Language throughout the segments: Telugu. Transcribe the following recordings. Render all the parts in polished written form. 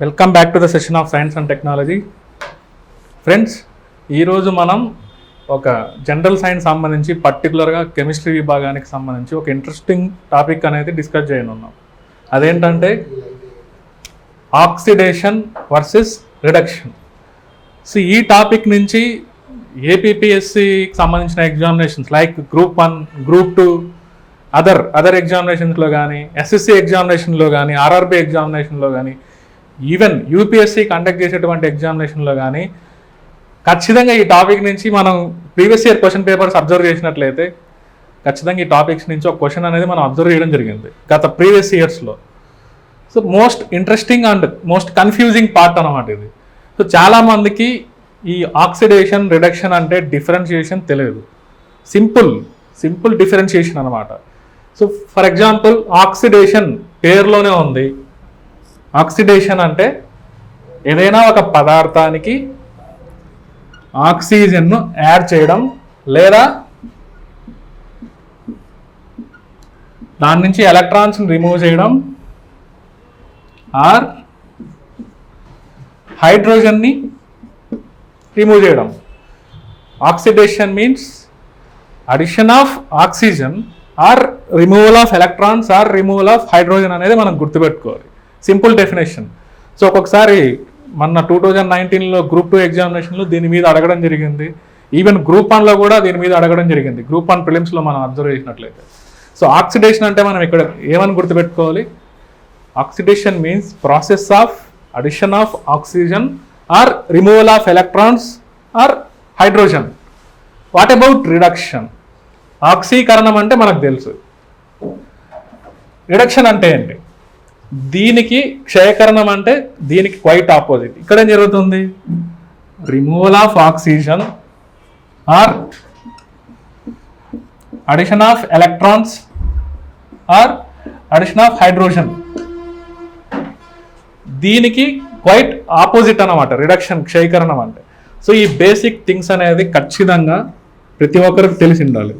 Welcome back to the session of science and technology. Friends, ఈరోజు మనం ఒక జనరల్ సైన్స్ సంబంధించి పర్టికులర్గా కెమిస్ట్రీ విభాగానికి సంబంధించి ఒక ఇంట్రెస్టింగ్ టాపిక్ అనేది డిస్కస్ చేయనున్నాం. అదేంటంటే ఆక్సిడేషన్ వర్సెస్ రిడక్షన్. సో ఈ టాపిక్ నుంచి ఏపీపీఎస్సికి సంబంధించిన examinations like group 1, group 2, other ఎగ్జామినేషన్స్లో కానీ, ఎస్ఎస్సి ఎగ్జామినేషన్లో కానీ, ఆర్ఆర్బీ ఎగ్జామినేషన్లో కానీ, ఈవెన్ యూపీఎస్సీ కండక్ట్ చేసేటువంటి ఎగ్జామినేషన్లో కానీ ఖచ్చితంగా ఈ టాపిక్ నుంచి మనం previous year question papers observe చేసినట్లయితే ఖచ్చితంగా ఈ టాపిక్స్ నుంచి ఒక క్వశ్చన్ అనేది మనం అబ్జర్వ్ చేయడం జరిగింది గత ప్రీవియస్ ఇయర్స్లో. So most interesting and most confusing part అన్నమాట ఇది. సో చాలామందికి ఈ ఆక్సిడేషన్ రిడక్షన్ అంటే డిఫరెన్షియేషన్ తెలియదు. సింపుల్ డిఫరెన్షియేషన్ అనమాట. సో ఫర్ ఎగ్జాంపుల్ ఆక్సిడేషన్ పేరులోనే ఉంది. ఆక్సిడేషన్ అంటే ఏదైనా ఒక పదార్థానికి ఆక్సిజన్ను యాడ్ చేయడం లేదా దాని నుంచి ఎలక్ట్రాన్స్ని రిమూవ్ చేయడం ఆర్ హైడ్రోజన్ని రిమూవ్ చేయడం. Oxidation means addition of oxygen or removal of electrons are removal of hydrogen అనేది మనం గుర్తుపెట్టుకోవాలి. Simple definition. సో ఒక్కొక్కసారి మొన్న 2019లో గ్రూప్ 2 ఎగ్జామినేషన్లో దీని మీద అడగడం జరిగింది. ఈవెన్ గ్రూప్ 1లో కూడా దీని మీద అడగడం జరిగింది. గ్రూప్ 1 ప్రిలిమ్స్లో మనం అబ్జర్వ్ చేసినట్లయితే. సో ఆక్సిడేషన్ అంటే మనం ఇక్కడ ఏమని గుర్తుపెట్టుకోవాలి? Oxidation means process of addition of oxygen or removal of electrons or hydrogen. What about reduction? ఆక్సీకరణం అంటే మనకు తెలుసు. రిడక్షన్ అంటే ఏంటి? దీనికి క్షయకరణం అంటే దీనికి క్వైట్ ఆపోజిట్. ఇక్కడ ఏం జరుగుతుంది? Removal of oxygen or addition of electrons or addition of hydrogen. దీనికి క్వైట్ ఆపోజిట్ అన్నమాట రిడక్షన్, క్షయకరణం అంటే. సో ఈ బేసిక్ థింగ్స్ అనేది ఖచ్చితంగా ప్రతి ఒక్కరికి తెలిసి ఉండాలి.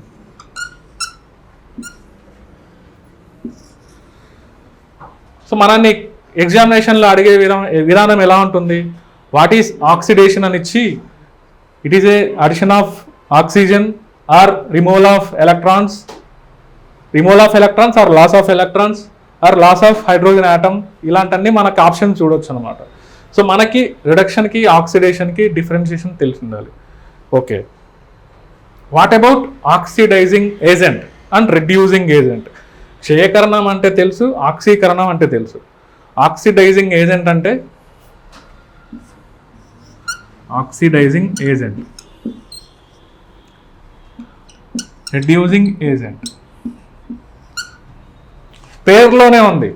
సో మనల్ని ఎగ్జామినేషన్లో అడిగే విధానం ఎలా ఉంటుంది? వాట్ ఈస్ ఆక్సిడేషన్ అని ఇచ్చి it is a addition of oxygen or removal of electrons or loss of electrons or loss of hydrogen atom. ఇలాంటివన్నీ మనకు ఆప్షన్ చూడొచ్చు అనమాట. సో మనకి రిడక్షన్కి ఆక్సిడేషన్కి డిఫరెన్షియేషన్ తెలిసి ఉండాలి. Okay, what about oxidising agent and reducing agent? క్షయకరణం అంటే తెలుసు, ఆక్సీకరణం అంటే తెలుసు. ఆక్సిడైజింగ్ ఏజెంట్ అంటే ఆక్సిడైజింగ్ ఏజెంట్, రిడ్యూసింగ్ ఏజెంట్. పేరులోనే ఉంది.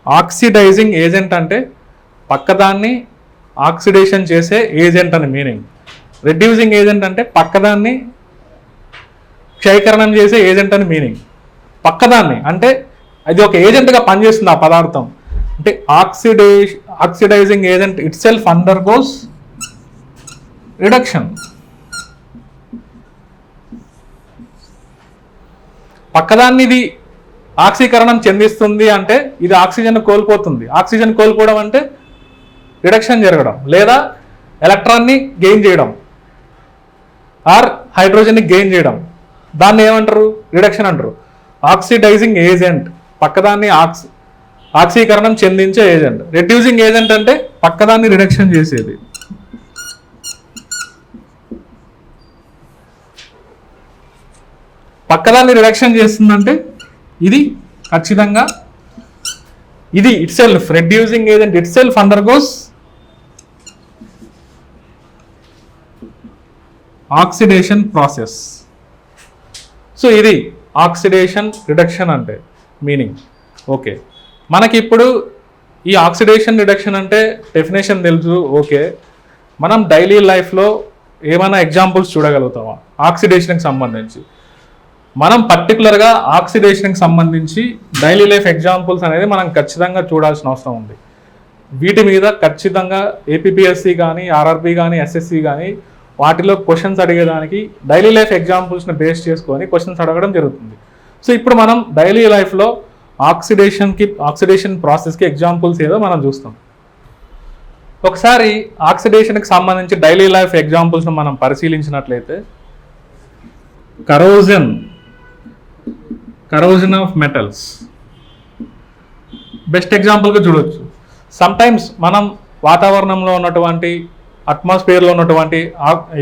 ఆక్సిడైజింగ్ ఏజెంట్ అంటే పక్కదాన్ని ఆక్సిడేషన్ చేసే ఏజెంట్ అని మీనింగ్. రిడ్యూసింగ్ ఏజెంట్ అంటే పక్కదాన్ని క్షయకరణం చేసే ఏజెంట్ అని మీనింగ్. పక్కదాన్ని అంటే అది ఒక ఏజెంట్గా పనిచేస్తుంది ఆ పదార్థం. అంటే oxidising agent itself undergoes reduction. పక్కదాన్ని ఇది ఆక్సీకరణం చెందిస్తుంది అంటే ఇది ఆక్సిజన్ కోల్పోతుంది. ఆక్సిజన్ కోల్పోవడం అంటే రిడక్షన్ జరగడం లేదా ఎలక్ట్రాన్ని గెయిన్ చేయడం ఆర్ హైడ్రోజన్ని గెయిన్ చేయడం. దాన్ని ఏమంటారు? రిడక్షన్ అంటారు. ఆక్సిడైజింగ్ ఏజెంట్ పక్కదాన్ని ఆక్సీకరణం చెందించే ఏజెంట్. రిడ్యూసింగ్ ఏజెంట్ అంటే పక్కదాన్ని రిడక్షన్ చేసేది. పక్కదాన్ని రిడక్షన్ చేస్తుందంటే ఇది ఖచ్చితంగా ఇది it self reducing agent itself undergoes oxidation process. So ఇది ఆక్సిడేషన్ రిడక్షన్ అంటే మీనింగ్. ఓకే, మనకి ఇప్పుడు ఈ ఆక్సిడేషన్ రిడక్షన్ అంటే డెఫినేషన్ తెలుసు. ఓకే, మనం డైలీ లైఫ్లో ఏమైనా ఎగ్జాంపుల్స్ చూడగలుగుతామా ఆక్సిడేషన్కి సంబంధించి? మనం పర్టికులర్గా ఆక్సిడేషన్కి సంబంధించి డైలీ లైఫ్ ఎగ్జాంపుల్స్ అనేది మనం ఖచ్చితంగా చూడాల్సిన అవసరం ఉంది. వీటి మీద ఖచ్చితంగా ఏపీపీఎస్సి కానీ, ఆర్ఆర్బీ కానీ, ఎస్ఎస్సి కానీ వాటిలో క్వశ్చన్స్ అడిగేదానికి డైలీ లైఫ్ ఎగ్జాంపుల్స్ని బేస్ చేసుకొని క్వశ్చన్స్ అడగడం జరుగుతుంది. సో ఇప్పుడు మనం డైలీ లైఫ్లో ఆక్సిడేషన్ ప్రాసెస్కి ఎగ్జాంపుల్స్ ఏదో మనం చూస్తాం. ఒకసారి ఆక్సిడేషన్కి సంబంధించి డైలీ లైఫ్ ఎగ్జాంపుల్స్ను మనం పరిశీలించినట్లయితే కరోజన్ ఆఫ్ మెటల్స్ బెస్ట్ ఎగ్జాంపుల్గా చూడొచ్చు. సమ్టైమ్స్ మనం వాతావరణంలో ఉన్నటువంటి అట్మాస్ఫియర్లో ఉన్నటువంటి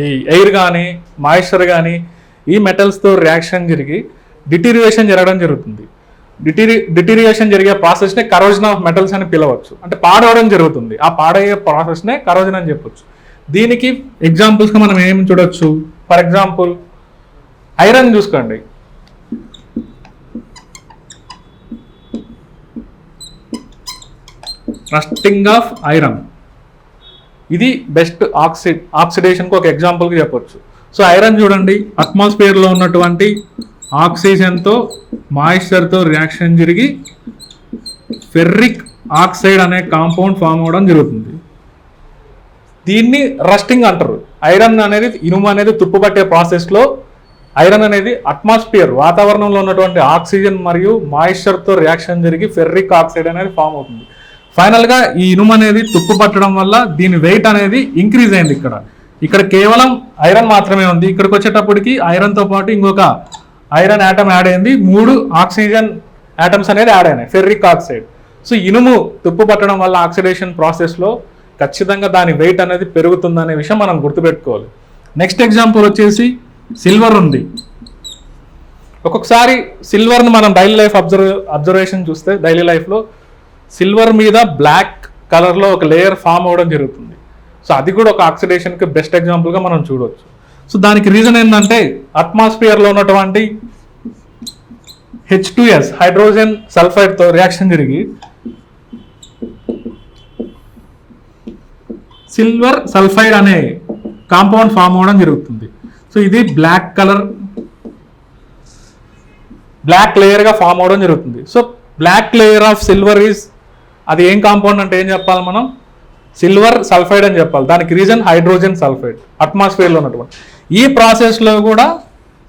ఈ ఎయిర్ కానీ మాయిశ్చర్ కానీ ఈ మెటల్స్తో రియాక్షన్ జరిగి డిటీరియేషన్ జరగడం జరుగుతుంది. డిటీరియేషన్ జరిగే ప్రాసెస్నే కరోజన్ ఆఫ్ మెటల్స్ అని పిలవచ్చు. అంటే పాడవడం జరుగుతుంది. ఆ పాడయ్యే ప్రాసెస్నే కరోజన్ అని చెప్పొచ్చు. దీనికి ఎగ్జాంపుల్స్గా మనం ఏం చూడొచ్చు? ఫర్ ఎగ్జాంపుల్ ఐరన్ చూసుకోండి. రస్టింగ్ ఆఫ్ ఐరన్ ఇది బెస్ట్ ఆక్సిడేషన్కి ఒక ఎగ్జాంపుల్గా చెప్పొచ్చు. సో ఐరన్ చూడండి, అట్మాస్ఫియర్లో ఉన్నటువంటి ఆక్సిజన్తో మాయిశ్చర్తో రియాక్షన్ జరిగి ఫెర్రిక్ ఆక్సైడ్ అనే కాంపౌండ్ ఫామ్ అవ్వడం జరుగుతుంది. దీన్ని రస్టింగ్ అంటారు. ఐరన్ అనేది ఇనుము అనేది తుప్పుపట్టే ప్రాసెస్లో ఐరన్ అనేది అట్మాస్ఫియర్ వాతావరణంలో ఉన్నటువంటి ఆక్సిజన్ మరియు మాయిశ్చర్తో రియాక్షన్ జరిగి ఫెర్రిక్ ఆక్సైడ్ అనేది ఫామ్ అవుతుంది. ఫైనల్గా ఈ ఇనుము అనేది తుప్పు పట్టడం వల్ల దీని వెయిట్ అనేది ఇంక్రీజ్ అయింది. ఇక్కడ కేవలం ఐరన్ మాత్రమే ఉంది. ఇక్కడికి వచ్చేటప్పటికి ఐరన్తో పాటు ఇంకొక ఐరన్ యాటమ్ యాడ్ అయింది, 3 ఆక్సిజన్ యాటమ్స్ అనేది యాడ్ అయినాయి, ఫెర్రిక్ ఆక్సైడ్. సో ఇనుము తుప్పు పట్టడం వల్ల ఆక్సిడేషన్ ప్రాసెస్లో ఖచ్చితంగా దాని వెయిట్ అనేది పెరుగుతుందనే విషయం మనం గుర్తుపెట్టుకోవాలి. నెక్స్ట్ ఎగ్జాంపుల్ వచ్చేసి సిల్వర్ ఉంది. ఒక్కొక్కసారి సిల్వర్ని మనం డైలీ లైఫ్ అబ్జర్వేషన్ చూస్తే డైలీ లైఫ్లో సిల్వర్ మీద బ్లాక్ కలర్లో ఒక లేయర్ ఫామ్ అవ్వడం జరుగుతుంది. సో అది కూడా ఒక ఆక్సిడేషన్కి బెస్ట్ ఎగ్జాంపుల్గా మనం చూడవచ్చు. సో దానికి రీజన్ ఏంటంటే అట్మాస్ఫియర్లో ఉన్నటువంటి H2S హైడ్రోజన్ సల్ఫైడ్తో రియాక్షన్ జరిగి సిల్వర్ సల్ఫైడ్ అనే కాంపౌండ్ ఫామ్ అవ్వడం జరుగుతుంది. సో ఇది బ్లాక్ లేయర్గా ఫామ్ అవ్వడం జరుగుతుంది. So black layer of silver అది ఏం కాంపౌండ్ అంటే ఏం చెప్పాలి మనం? సిల్వర్ సల్ఫైడ్ అని చెప్పాలి. దానికి రీజన్ హైడ్రోజన్ సల్ఫైడ్ అట్మాస్ఫియర్లో ఉన్నటువంటి. ఈ ప్రాసెస్లో కూడా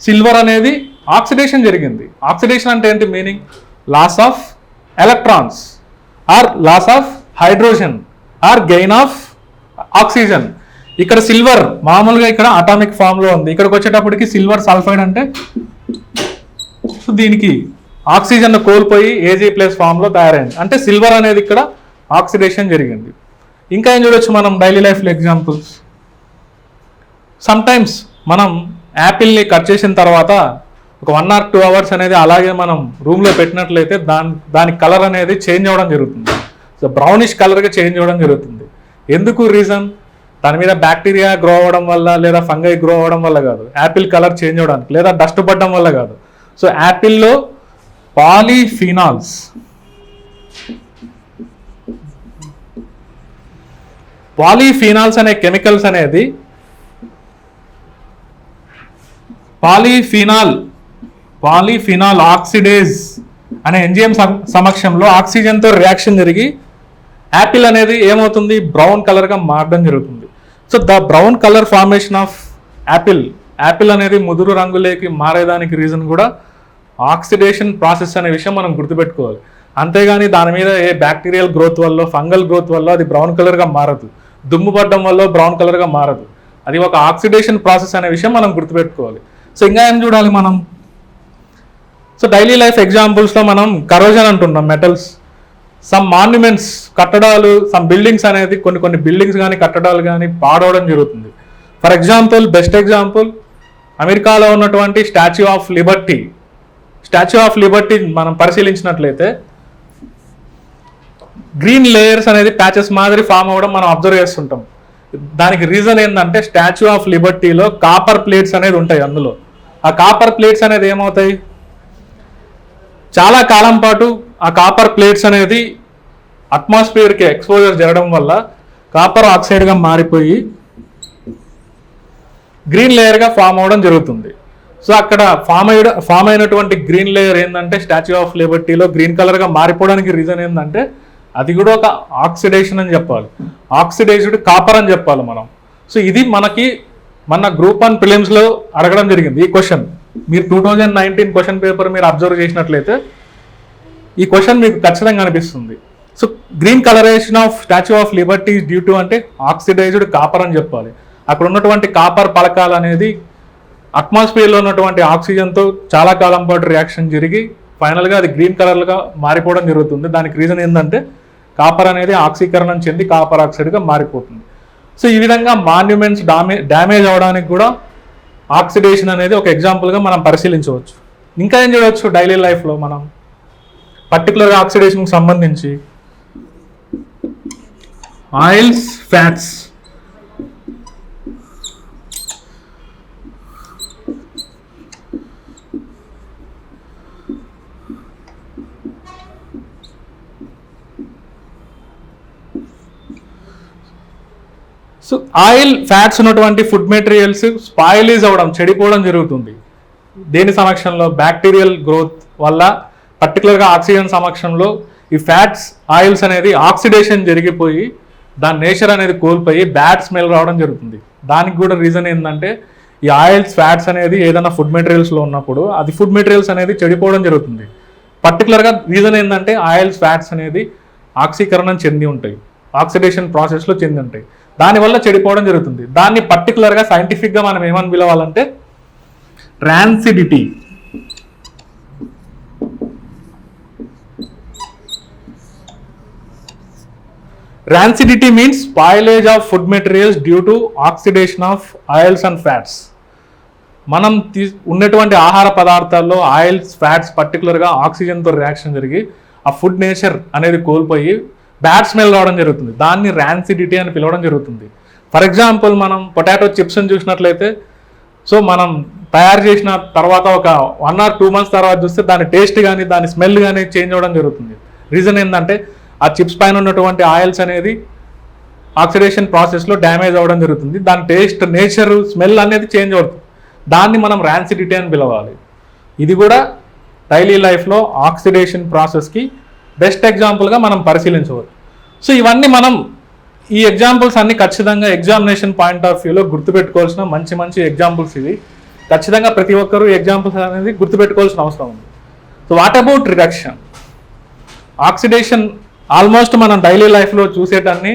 సిల్వర్ అనేది ఆక్సిడేషన్ జరిగింది. ఆక్సిడేషన్ అంటే ఏంటి meaning? Loss of electrons or loss of hydrogen or gain of oxygen. ఇక్కడ సిల్వర్ మామూలుగా ఇక్కడ అటామిక్ ఫామ్లో ఉంది. ఇక్కడికి వచ్చేటప్పటికి సిల్వర్ సల్ఫైడ్ అంటే దీనికి ఆక్సిజన్ కోల్పోయి Ag+ ఫామ్లో తయారైంది. అంటే సిల్వర్ అనేది ఇక్కడ ఆక్సిడేషన్ జరిగింది. ఇంకా ఏం చూడొచ్చు మనం డైలీ లైఫ్లో ఎగ్జాంపుల్స్? సమ్టైమ్స్ మనం యాపిల్ని కట్ చేసిన తర్వాత ఒక 1 or 2 hours అనేది అలాగే మనం రూమ్లో పెట్టినట్లయితే దాని కలర్ అనేది చేంజ్ అవ్వడం జరుగుతుంది. సో బ్రౌనిష్ కలర్గా చేంజ్ అవ్వడం జరుగుతుంది. ఎందుకు రీజన్? దాని మీద బ్యాక్టీరియా గ్రో అవ్వడం వల్ల లేదా ఫంగై గ్రో అవ్వడం వల్ల కాదు, యాపిల్ కలర్ చేంజ్ అవ్వడానికి లేదా డస్ట్ పడడం వల్ల కాదు. సో యాపిల్లో పాలీఫీనాల్స్ అనే కెమికల్స్ అనేది పాలీఫినాల్ ఆక్సిడేజ్ అనే ఎంజైమ్ సమక్షంలో ఆక్సిజన్తో రియాక్షన్ జరిగి యాపిల్ అనేది ఏమవుతుంది? బ్రౌన్ కలర్గా మారడం జరుగుతుంది. So the brown colour formation of Apple అనేది ముదురు రంగులోకి మారేదానికి రీజన్ కూడా ఆక్సిడేషన్ ప్రాసెస్ అనే విషయం మనం గుర్తుపెట్టుకోవాలి. అంతేగాని దాని మీద ఏ బ్యాక్టీరియల్ గ్రోత్ వల్ల ఫంగల్ గ్రోత్ వల్ల అది బ్రౌన్ కలర్గా మారదు, దుమ్ము పడడం వల్ల బ్రౌన్ కలర్గా మారదు. అది ఒక ఆక్సిడేషన్ ప్రాసెస్ అనే విషయం మనం గుర్తుపెట్టుకోవాలి. సో ఇంకా ఏం చూడాలి మనం? సో డైలీ లైఫ్ ఎగ్జాంపుల్స్లో మనం కరోజన్ అంటున్నాం మెటల్స్. సమ్ మాన్యుమెంట్స్ కట్టడాలు, సమ్ బిల్డింగ్స్ అనేది కొన్ని బిల్డింగ్స్ కానీ కట్టడాలు కానీ పాడవడం జరుగుతుంది. ఫర్ ఎగ్జాంపుల్ బెస్ట్ ఎగ్జాంపుల్ అమెరికాలో ఉన్నటువంటి స్టాచ్యూ ఆఫ్ లిబర్టీ మనం పరిశీలించినట్లయితే గ్రీన్ లేయర్స్ అనేది ప్యాచెస్ మాదిరి ఫామ్ అవ్వడం మనం అబ్జర్వ్ చేస్తుంటాం. దానికి రీజన్ ఏంటంటే స్టాచ్యూ ఆఫ్ లిబర్టీలో కాపర్ ప్లేట్స్ అనేది ఉంటాయి. అందులో ఆ కాపర్ ప్లేట్స్ అనేది ఏమవుతాయి? చాలా కాలం పాటు ఆ కాపర్ ప్లేట్స్ అనేది అట్మాస్ఫియర్కి ఎక్స్పోజర్ జరగడం వల్ల కాపర్ ఆక్సైడ్గా మారిపోయి గ్రీన్ లేయర్గా ఫామ్ అవ్వడం జరుగుతుంది. సో అక్కడ ఫామ్ అయినటువంటి గ్రీన్ లేయర్ ఏంటంటే స్టాచ్యూ ఆఫ్ లిబర్టీలో గ్రీన్ కలర్గా మారిపోవడానికి రీజన్ ఏంటంటే అది కూడా ఒక ఆక్సిడేషన్ అని చెప్పాలి, ఆక్సిడైజ్డ్ కాపర్ అని చెప్పాలి మనం. సో ఇది మన గ్రూప్ 1 ప్రిలిమ్స్లో అడగడం జరిగింది. ఈ క్వశ్చన్ మీరు 2019 క్వశ్చన్ పేపర్ మీరు అబ్జర్వ్ చేసినట్లయితే ఈ క్వశ్చన్ మీకు ఖచ్చితంగా అనిపిస్తుంది. So green colouration of statue of Liberty due to అంటే ఆక్సిడైజ్డ్ కాపర్ అని చెప్పాలి. అక్కడ ఉన్నటువంటి కాపర్ పలకాలు అనేది అట్మాస్ఫియర్లో ఉన్నటువంటి ఆక్సిజన్తో చాలా కాలం పాటు రియాక్షన్ జరిగి ఫైనల్గా అది గ్రీన్ కలర్గా మారిపోవడం జరుగుతుంది. దానికి రీజన్ ఏంటంటే కాపర్ అనేది ఆక్సీకరణం చెంది కాపర్ ఆక్సైడ్గా మారిపోతుంది. సో ఈ విధంగా మాన్యుమెంట్స్ డ్యామేజ్ అవడానికి కూడా ఆక్సిడేషన్ అనేది ఒక ఎగ్జాంపుల్గా మనం పరిశీలించవచ్చు. ఇంకా ఏం చూడవచ్చు డైలీ లైఫ్లో మనం పర్టికులర్గా ఆక్సిడేషన్కి సంబంధించి oils, fats, so oil, fats ఉన్నటువంటి ఫుడ్ మెటీరియల్స్ స్పాయిలీజ్ అవ్వడం, చెడిపోవడం జరుగుతుంది. దేని సమక్షంలో? బ్యాక్టీరియల్ గ్రోత్ వల్ల, పర్టికులర్గా ఆక్సిజన్ సమక్షంలో ఈ ఫ్యాట్స్, ఆయిల్స్ అనేది ఆక్సిడేషన్ జరిగిపోయి దాని నేచర్ అనేది కోల్పోయి బ్యాడ్ స్మెల్ రావడం జరుగుతుంది. దానికి కూడా రీజన్ ఏంటంటే ఈ ఆయిల్స్, ఫ్యాట్స్ అనేది ఏదైనా ఫుడ్ మెటీరియల్స్లో ఉన్నప్పుడు అది ఫుడ్ మెటీరియల్స్ అనేది చెడిపోవడం జరుగుతుంది. పర్టికులర్గా రీజన్ ఏంటంటే ఆయిల్స్, ఫ్యాట్స్ అనేది ఆక్సీకరణం చెంది ఉంటాయి, ఆక్సిడేషన్ ప్రాసెస్లో చెంది ఉంటాయి, దానివల్ల చెడిపోవడం జరుగుతుంది. దాన్ని పర్టికులర్గా సైంటిఫిక్గా మనం ఏమని పిలవాలంటే rancidity. Rancidity means spoilage of food materials due to oxidation of oils and fats. మనం ఉన్నటువంటి ఆహార పదార్థాల్లో ఆయిల్స్, ఫ్యాట్స్ పర్టికులర్గా ఆక్సిజన్తో రియాక్షన్ జరిగి ఆ ఫుడ్ నేచర్ అనేది కోల్పోయి బ్యాడ్ స్మెల్ రావడం జరుగుతుంది. దాన్ని రాన్సిడిటీ అని పిలవడం జరుగుతుంది. ఫర్ ఎగ్జాంపుల్ మనం పొటాటో చిప్స్ని చూసినట్లయితే, సో మనం తయారు చేసిన తర్వాత ఒక 1 or 2 months తర్వాత చూస్తే దాని టేస్ట్ కానీ దాని స్మెల్ కానీ చేంజ్ అవ్వడం జరుగుతుంది. రీజన్ ఏంటంటే ఆ చిప్స్ పైన ఉన్నటువంటి ఆయిల్స్ అనేది ఆక్సిడేషన్ ప్రాసెస్లో డ్యామేజ్ అవ్వడం జరుగుతుంది. దాని టేస్ట్, నేచర్, స్మెల్ అనేది చేంజ్ అవుతుంది. దాన్ని మనం రాన్సిడిటీ అని పిలవాలి. ఇది కూడా డైలీ లైఫ్లో ఆక్సిడేషన్ ప్రాసెస్కి బెస్ట్ ఎగ్జాంపుల్గా మనం పరిశీలించవచ్చు. సో ఇవన్నీ మనం ఈ ఎగ్జాంపుల్స్ అన్ని ఖచ్చితంగా ఎగ్జామినేషన్ పాయింట్ ఆఫ్ వ్యూలో గుర్తుపెట్టుకోవాల్సిన మంచి ఎగ్జాంపుల్స్ ఇవి. ఖచ్చితంగా ప్రతి ఒక్కరూ ఎగ్జాంపుల్స్ అనేది గుర్తుపెట్టుకోవాల్సిన అవసరం ఉంది. So what about reduction? Oxidation almost మనం డైలీ లైఫ్లో చూసేటాన్ని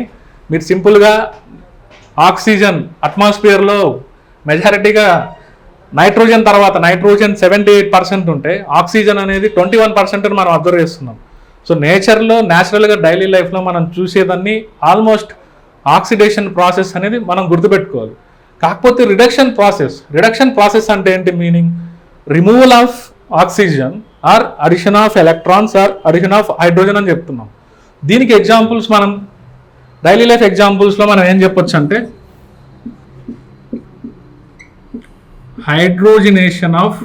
మీరు సింపుల్గా ఆక్సిజన్ అట్మాస్ఫియర్లో మెజారిటీగా నైట్రోజన్ తర్వాత నైట్రోజన్ 78% ఉంటే ఆక్సిజన్ అనేది 21% అని మనం అబ్జర్వ్ చేస్తున్నాం. సో నేచర్లో న్యాచురల్గా డైలీ లైఫ్లో మనం చూసేదాన్ని ఆల్మోస్ట్ ఆక్సిడేషన్ ప్రాసెస్ అనేది మనం గుర్తుపెట్టుకోవాలి. కాకపోతే రిడక్షన్ ప్రాసెస్ అంటే ఏంటి meaning? Removal of oxygen or addition of electrons or addition of hydrogen అని చెప్తున్నాం. దీనికి ఎగ్జాంపుల్స్ మనం డైలీ లైఫ్ ఎగ్జాంపుల్స్లో మనం ఏం చెప్పొచ్చు అంటే హైడ్రోజినేషన్ ఆఫ్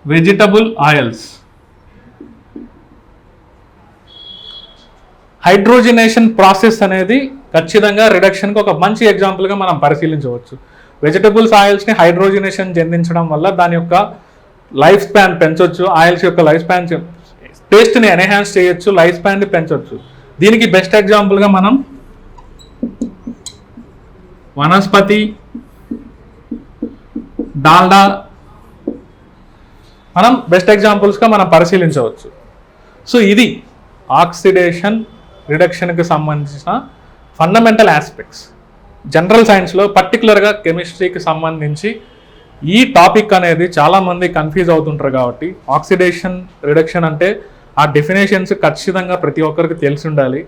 వెజిటబుల్ ఆయిల్స్. హైడ్రోజినేషన్ ప్రాసెస్ అనేది ఖచ్చితంగా రిడక్షన్కి ఒక మంచి ఎగ్జాంపుల్గా మనం పరిశీలించవచ్చు. వెజిటబుల్స్ ఆయిల్స్ని హైడ్రోజినేషన్ చెందించడం వల్ల దాని యొక్క లైఫ్ స్పాన్ పెంచవచ్చు, ఆయిల్స్ యొక్క లైఫ్ స్పాన్ టేస్ట్ని ఎన్హాన్స్ చేయొచ్చు, లైఫ్ స్పాన్ని పెంచవచ్చు. దీనికి బెస్ట్ ఎగ్జాంపుల్గా మనం వనస్పతి, డాల్డా మనం బెస్ట్ ఎగ్జాంపుల్స్గా మనం పరిశీలించవచ్చు. సో ఇది ఆక్సిడేషన్ రిడక్షన్కి సంబంధించిన ఫండమెంటల్ ఆస్పెక్ట్స్. జనరల్ సైన్స్లో పర్టికులర్గా కెమిస్ట్రీకి సంబంధించి ఈ టాపిక్ అనేది చాలామంది కన్ఫ్యూజ్ అవుతుంటారు. కాబట్టి ఆక్సిడేషన్ రిడక్షన్ అంటే ఆ డెఫినేషన్స్ ఖచ్చితంగా ప్రతి ఒక్కరికి తెలిసి ఉండాలి.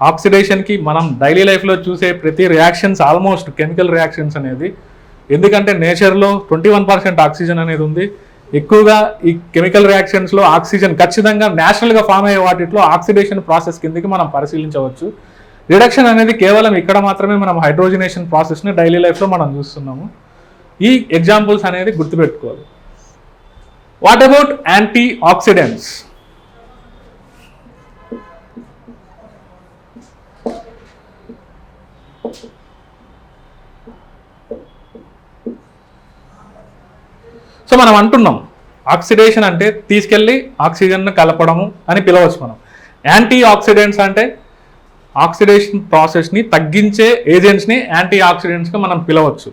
ఆక్సిడేషన్కి మనం డైలీ లైఫ్లో చూసే ప్రతి రియాక్షన్స్ ఆల్మోస్ట్ కెమికల్ రియాక్షన్స్ అనేది, ఎందుకంటే నేచర్లో 21% ఆక్సిజన్ అనేది ఉంది. ఎక్కువగా ఈ కెమికల్ రియాక్షన్స్లో ఆక్సిజన్ ఖచ్చితంగా న్యాచురల్గా ఫామ్ అయ్యే వాటిలో ఆక్సిడేషన్ ప్రాసెస్ కిందకి మనం పరిశీలించవచ్చు. రిడక్షన్ అనేది కేవలం ఇక్కడ మాత్రమే మనం హైడ్రోజినేషన్ ప్రాసెస్ని డైలీ లైఫ్లో మనం చూస్తున్నాము. ఈ ఎగ్జాంపుల్స్ అనేది గుర్తుపెట్టుకోవాలి. What about antioxidants? So మనం అంటున్నాం ఆక్సిడేషన్ అంటే తీసుకెళ్ళి ఆక్సిజన్ను కలపడము అని పిలవచ్చు మనం. యాంటీ ఆక్సిడెంట్స్ అంటే ఆక్సిడేషన్ ప్రాసెస్ని తగ్గించే ఏజెంట్స్ని యాంటీ ఆక్సిడెంట్స్గా మనం పిలవచ్చు.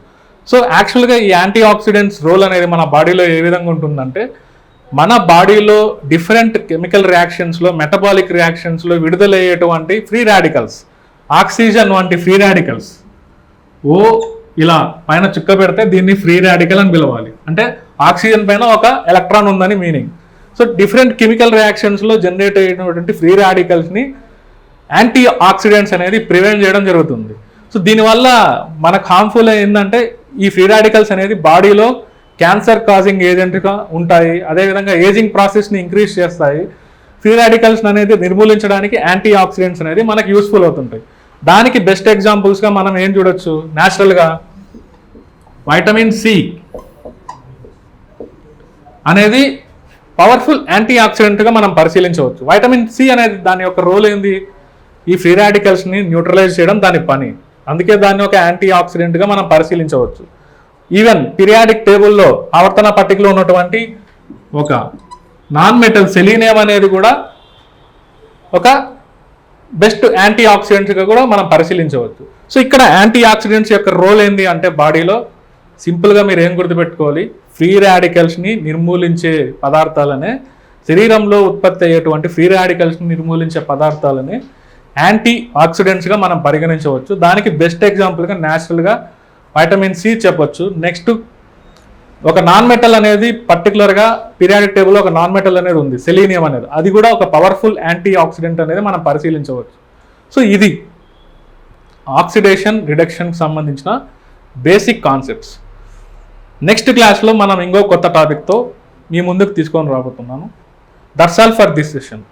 సో యాక్చువల్గా ఈ యాంటీ ఆక్సిడెంట్స్ రోల్ అనేది మన బాడీలో ఏ విధంగా ఉంటుందంటే, మన బాడీలో డిఫరెంట్ కెమికల్ రియాక్షన్స్లో, మెటబాలిక్ రియాక్షన్స్లో విడుదలయ్యేటువంటి ఫ్రీ రాడికల్స్, ఆక్సిజన్ వంటి ఫ్రీ రాడికల్స్, ఓ ఇలా పైన చుక్క పెడితే దీన్ని ఫ్రీ రాడికల్ అని పిలవాలి. అంటే ఆక్సిజన్ పైన ఒక ఎలక్ట్రాన్ ఉందని మీనింగ్. సో డిఫరెంట్ కెమికల్ రియాక్షన్స్లో జనరేట్ అయినటువంటి ఫ్రీ రాడికల్స్ని యాంటీ ఆక్సిడెంట్స్ అనేది ప్రివెంట్ చేయడం జరుగుతుంది. సో దీనివల్ల మనకు హార్మ్ఫుల్ ఏంటంటే ఈ ఫ్రీ రాడికల్స్ అనేది బాడీలో క్యాన్సర్ కాజింగ్ ఏజెంట్గా ఉంటాయి. అదేవిధంగా ఏజింగ్ ప్రాసెస్ని ఇంక్రీజ్ చేస్తాయి. ఫ్రీ రాడికల్స్ అనేది నిర్మూలించడానికి యాంటీ ఆక్సిడెంట్స్ అనేది మనకు యూస్ఫుల్ అవుతుంటాయి. దానికి బెస్ట్ ఎగ్జాంపుల్స్గా మనం ఏం చూడొచ్చు, న్యాచురల్గా వైటమిన్ సి అనేది పవర్ఫుల్ యాంటీ ఆక్సిడెంట్గా మనం పరిశీలించవచ్చు. వైటమిన్ సి అనేది దాని యొక్క రోల్ ఏంది, ఈ ఫ్రీ రాడికల్స్ని న్యూట్రలైజ్ చేయడం దాని పని. అందుకే దాన్ని ఒక యాంటీ ఆక్సిడెంట్గా మనం పరిశీలించవచ్చు. ఈవెన్ పీరియాడిక్ టేబుల్లో ఆవర్తన పట్టికలో ఉన్నటువంటి ఒక నాన్ మెటల్ సెలీనియం అనేది కూడా ఒక బెస్ట్ యాంటీ ఆక్సిడెంట్స్గా కూడా మనం పరిశీలించవచ్చు. సో ఇక్కడ యాంటీ ఆక్సిడెంట్స్ యొక్క రోల్ ఏంది అంటే బాడీలో సింపుల్గా మీరు ఏం గుర్తుపెట్టుకోవాలి, ఫ్రీ రాడికల్స్ని నిర్మూలించే పదార్థాలనే, శరీరంలో ఉత్పత్తి అయ్యేటువంటి ఫ్రీ రాడికల్స్ని నిర్మూలించే పదార్థాలని యాంటీ ఆక్సిడెంట్స్గా మనం పరిగణించవచ్చు. దానికి బెస్ట్ ఎగ్జాంపుల్గా న్యాచురల్గా వైటమిన్ సి చెప్పొచ్చు. నెక్స్ట్ ఒక నాన్ మెటల్ అనేది పర్టికులర్గా పీరియాడిక్ టేబుల్లో ఒక నాన్ మెటల్ అనేది ఉంది, సెలీనియం అనేది, అది కూడా ఒక పవర్ఫుల్ యాంటీ ఆక్సిడెంట్ అనేది మనం పరిశీలించవచ్చు. సో ఇది ఆక్సిడేషన్ రిడక్షన్కి సంబంధించిన బేసిక్ కాన్సెప్ట్స్. నెక్స్ట్ క్లాస్లో మనం ఇంకో కొత్త టాపిక్తో మీ ముందుకు తీసుకొని రాబోతున్నాను. That's all for this session.